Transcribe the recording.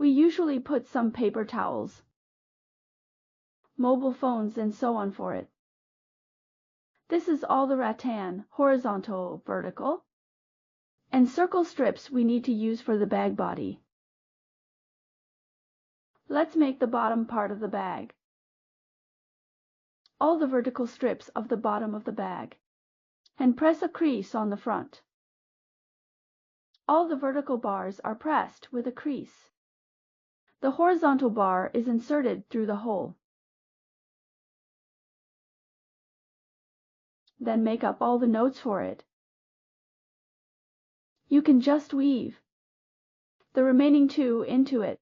We usually put some paper towels, mobile phones, and so on for it. This is all the rattan, horizontal, vertical, and circle strips we need to use for the bag body. Let's make the bottom part of the bag. All the vertical strips of the bottom of the bag, and press a crease on the front. All the vertical bars are pressed with a crease. The horizontal bar is inserted through the hole. Then make up all the notes for it. You can just weave the remaining two into it.